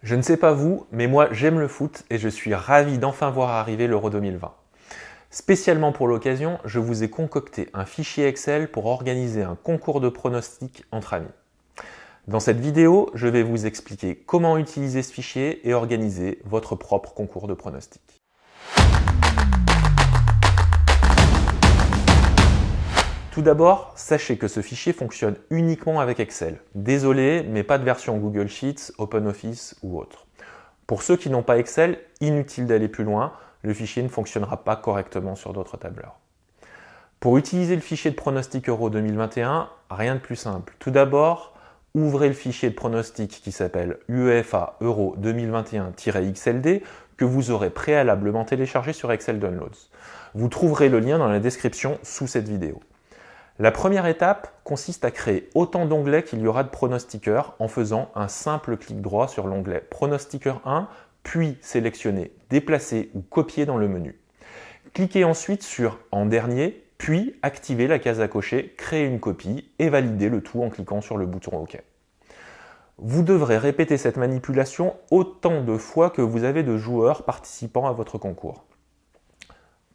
Je ne sais pas vous, mais moi j'aime le foot et je suis ravi d'enfin voir arriver l'Euro 2020. Spécialement pour l'occasion, je vous ai concocté un fichier Excel pour organiser un concours de pronostics entre amis. Dans cette vidéo, je vais vous expliquer comment utiliser ce fichier et organiser votre propre concours de pronostics. Tout d'abord, sachez que ce fichier fonctionne uniquement avec Excel. Désolé, mais pas de version Google Sheets, OpenOffice ou autre. Pour ceux qui n'ont pas Excel, inutile d'aller plus loin, le fichier ne fonctionnera pas correctement sur d'autres tableurs. Pour utiliser le fichier de pronostic Euro 2021, rien de plus simple. Tout d'abord, ouvrez le fichier de pronostic qui s'appelle UEFA Euro 2021-XLD que vous aurez préalablement téléchargé sur Excel Downloads. Vous trouverez le lien dans la description sous cette vidéo. La première étape consiste à créer autant d'onglets qu'il y aura de pronostiqueurs en faisant un simple clic droit sur l'onglet Pronostiqueur 1, puis sélectionner Déplacer ou Copier dans le menu. Cliquez ensuite sur En dernier, puis activez la case à cocher Créer une copie et validez le tout en cliquant sur le bouton OK. Vous devrez répéter cette manipulation autant de fois que vous avez de joueurs participant à votre concours.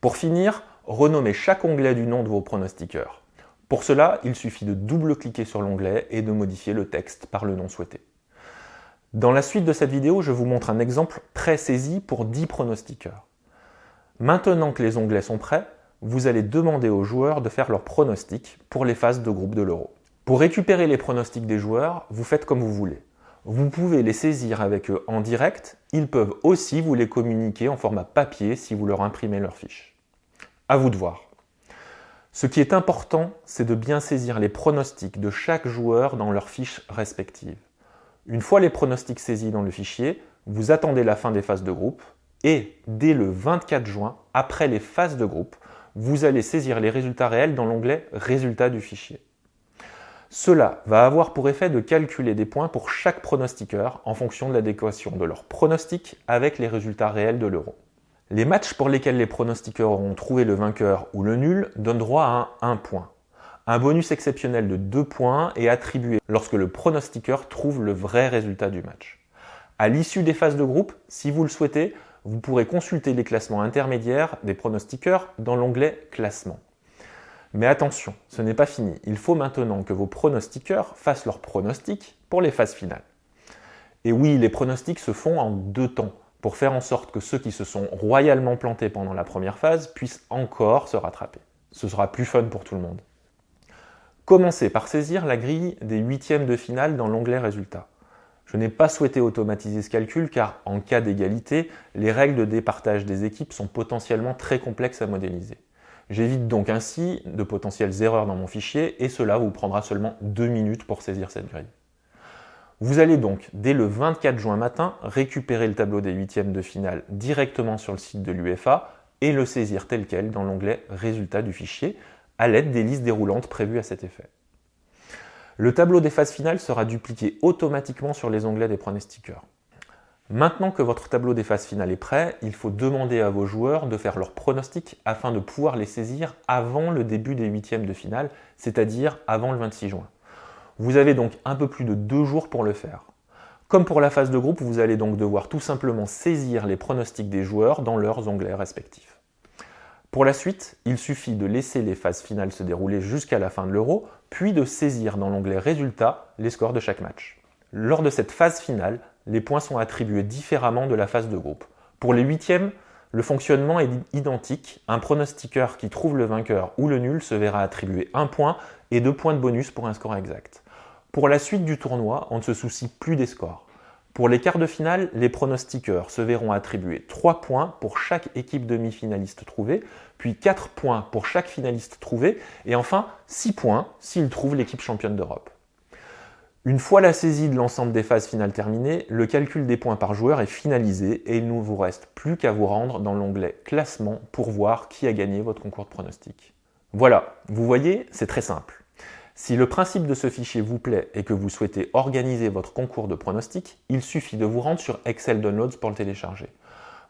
Pour finir, renommez chaque onglet du nom de vos pronostiqueurs. Pour cela, il suffit de double-cliquer sur l'onglet et de modifier le texte par le nom souhaité. Dans la suite de cette vidéo, je vous montre un exemple pré-saisi pour 10 pronostiqueurs. Maintenant que les onglets sont prêts, vous allez demander aux joueurs de faire leurs pronostics pour les phases de groupe de l'Euro. Pour récupérer les pronostics des joueurs, vous faites comme vous voulez. Vous pouvez les saisir avec eux en direct, ils peuvent aussi vous les communiquer en format papier si vous leur imprimez leurs fiches. À vous de voir. Ce qui est important, c'est de bien saisir les pronostics de chaque joueur dans leurs fiches respectives. Une fois les pronostics saisis dans le fichier, vous attendez la fin des phases de groupe et, dès le 24 juin, après les phases de groupe, vous allez saisir les résultats réels dans l'onglet « Résultats du fichier ». Cela va avoir pour effet de calculer des points pour chaque pronostiqueur en fonction de l'adéquation de leur pronostic avec les résultats réels de l'Euro. Les matchs pour lesquels les pronostiqueurs auront trouvé le vainqueur ou le nul donnent droit à un 1 point. Un bonus exceptionnel de 2 points est attribué lorsque le pronostiqueur trouve le vrai résultat du match. À l'issue des phases de groupe, si vous le souhaitez, vous pourrez consulter les classements intermédiaires des pronostiqueurs dans l'onglet « Classement ». Mais attention, ce n'est pas fini. Il faut maintenant que vos pronostiqueurs fassent leurs pronostics pour les phases finales. Et oui, les pronostics se font en 2 temps, pour faire en sorte que ceux qui se sont royalement plantés pendant la première phase puissent encore se rattraper. Ce sera plus fun pour tout le monde. Commencez par saisir la grille des huitièmes de finale dans l'onglet Résultats. Je n'ai pas souhaité automatiser ce calcul car, en cas d'égalité, les règles de départage des équipes sont potentiellement très complexes à modéliser. J'évite donc ainsi de potentielles erreurs dans mon fichier et cela vous prendra seulement 2 minutes pour saisir cette grille. Vous allez donc, dès le 24 juin matin, récupérer le tableau des huitièmes de finale directement sur le site de l'UEFA et le saisir tel quel dans l'onglet « Résultats du fichier » à l'aide des listes déroulantes prévues à cet effet. Le tableau des phases finales sera dupliqué automatiquement sur les onglets des pronostiqueurs. Maintenant que votre tableau des phases finales est prêt, il faut demander à vos joueurs de faire leurs pronostics afin de pouvoir les saisir avant le début des huitièmes de finale, c'est-à-dire avant le 26 juin. Vous avez donc un peu plus de 2 jours pour le faire. Comme pour la phase de groupe, vous allez donc devoir tout simplement saisir les pronostics des joueurs dans leurs onglets respectifs. Pour la suite, il suffit de laisser les phases finales se dérouler jusqu'à la fin de l'Euro, puis de saisir dans l'onglet Résultats les scores de chaque match. Lors de cette phase finale, les points sont attribués différemment de la phase de groupe. Pour les huitièmes, le fonctionnement est identique. Un pronostiqueur qui trouve le vainqueur ou le nul se verra attribuer 1 point et 2 points de bonus pour un score exact. Pour la suite du tournoi, on ne se soucie plus des scores. Pour les quarts de finale, les pronostiqueurs se verront attribuer 3 points pour chaque équipe demi-finaliste trouvée, puis 4 points pour chaque finaliste trouvé, et enfin 6 points s'ils trouvent l'équipe championne d'Europe. Une fois la saisie de l'ensemble des phases finales terminée, le calcul des points par joueur est finalisé et il ne vous reste plus qu'à vous rendre dans l'onglet « Classement » pour voir qui a gagné votre concours de pronostics. Voilà, vous voyez, c'est très simple. Si le principe de ce fichier vous plaît et que vous souhaitez organiser votre concours de pronostics, il suffit de vous rendre sur Excel Downloads pour le télécharger.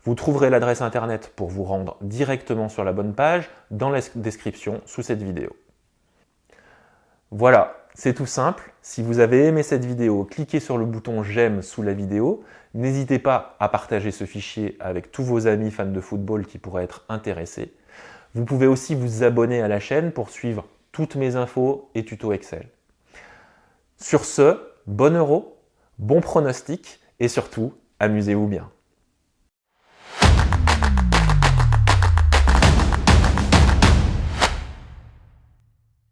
Vous trouverez l'adresse internet pour vous rendre directement sur la bonne page dans la description sous cette vidéo. Voilà, C'est tout simple, si vous avez aimé cette vidéo, cliquez sur le bouton j'aime sous la vidéo. N'hésitez pas à partager ce fichier avec tous vos amis fans de football qui pourraient être intéressés. Vous pouvez aussi vous abonner à la chaîne pour suivre toutes mes infos et tutos Excel. Sur ce, bon euro, bon pronostic et surtout, amusez-vous bien.